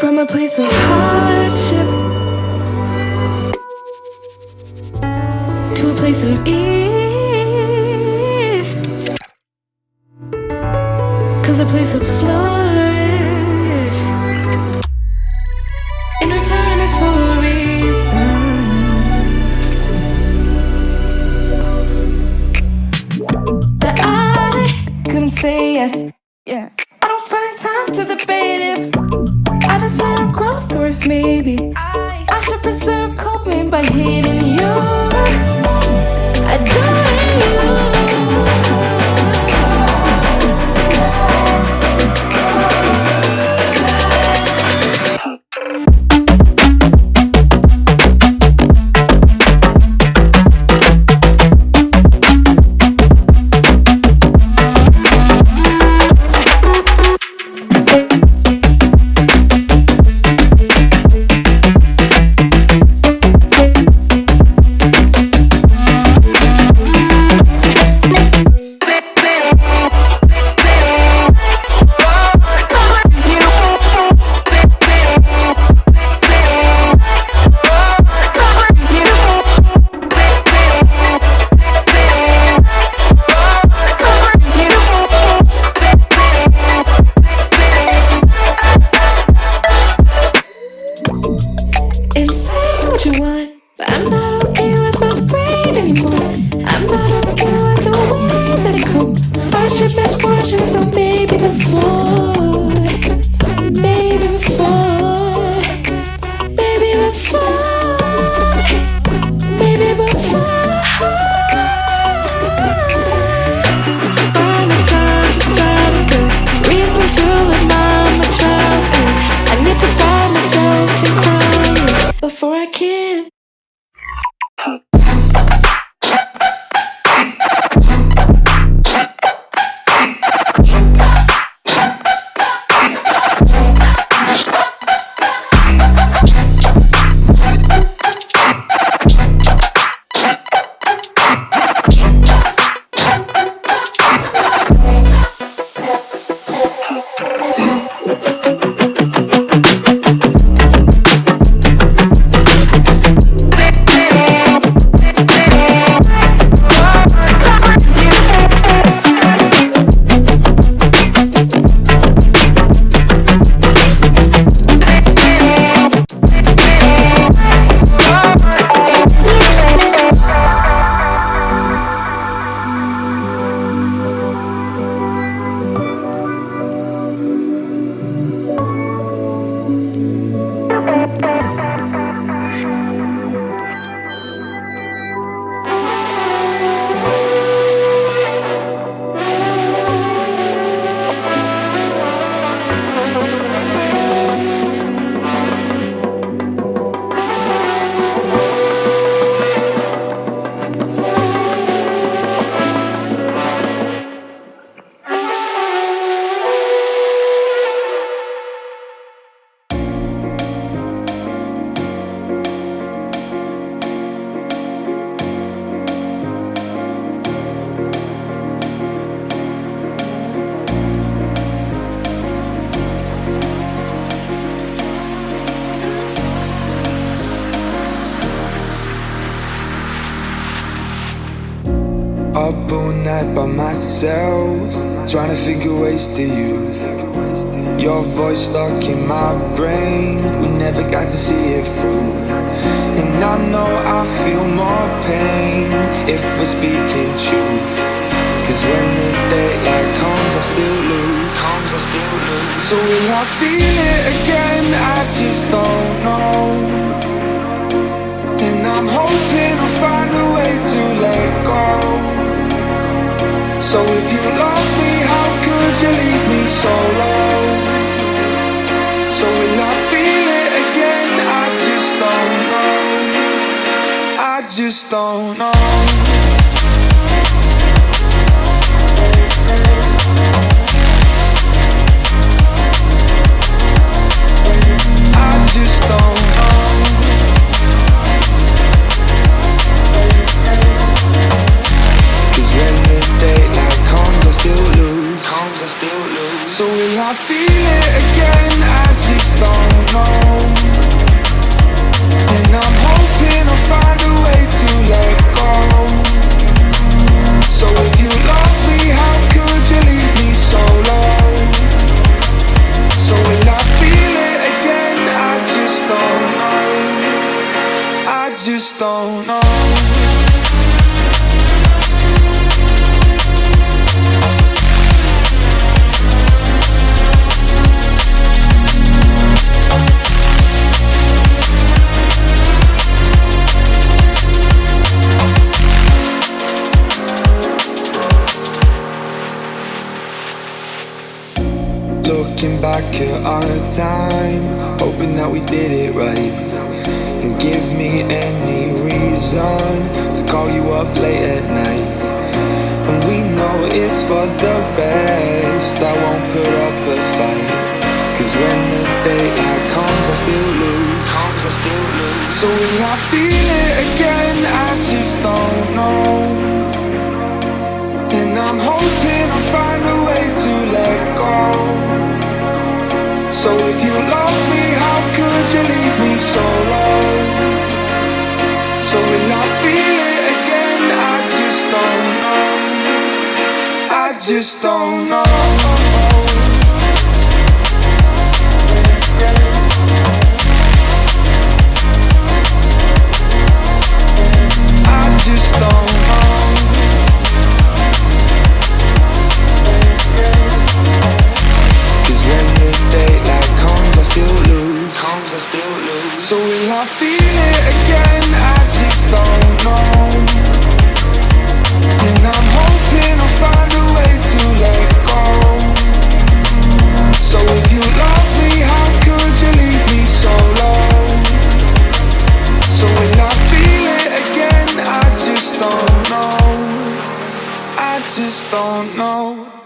From a place of hardship to a place of ease, 'cause a place of flourish. In return it's for a reason that I couldn't say yet. Yeah, I don't find time to debate if I deserve growth or if maybe I should preserve coping by hating you, adoring you. Before I can. Up all night by myself, trying to think of ways to you. Your voice stuck in my brain, we never got to see it through. And I know I feel more pain if we're speaking truth. 'Cause when the daylight comes, I still lose. So will I feel it again? I just don't know. And I'm hoping I'll find a way to let go. So if you love me, how could you leave me so low? So will I feel it again? I just don't know. I just don't know. I just don't know. When the daylight comes, I still lose. So will I feel it again? I just don't know. looking back at our time, hoping that we did it right. And give me any reason to call you up late at night. And we know it's for the best, I won't put up a fight. Cause when the daylight comes, I still lose. So will I feel it again? I just don't know. And I'm hoping I'll find a way to let go. So if you love me, how could you leave me so low? So will I feel it again? I just don't know. I just don't know. Just don't know. Cause when the daylight comes, I still lose. So will I feel it again? I just don't know. And I'm hoping I'll find a way to let go. So if you love me, how could you leave me so low? So will I feel it again? I just don't know. I just don't know.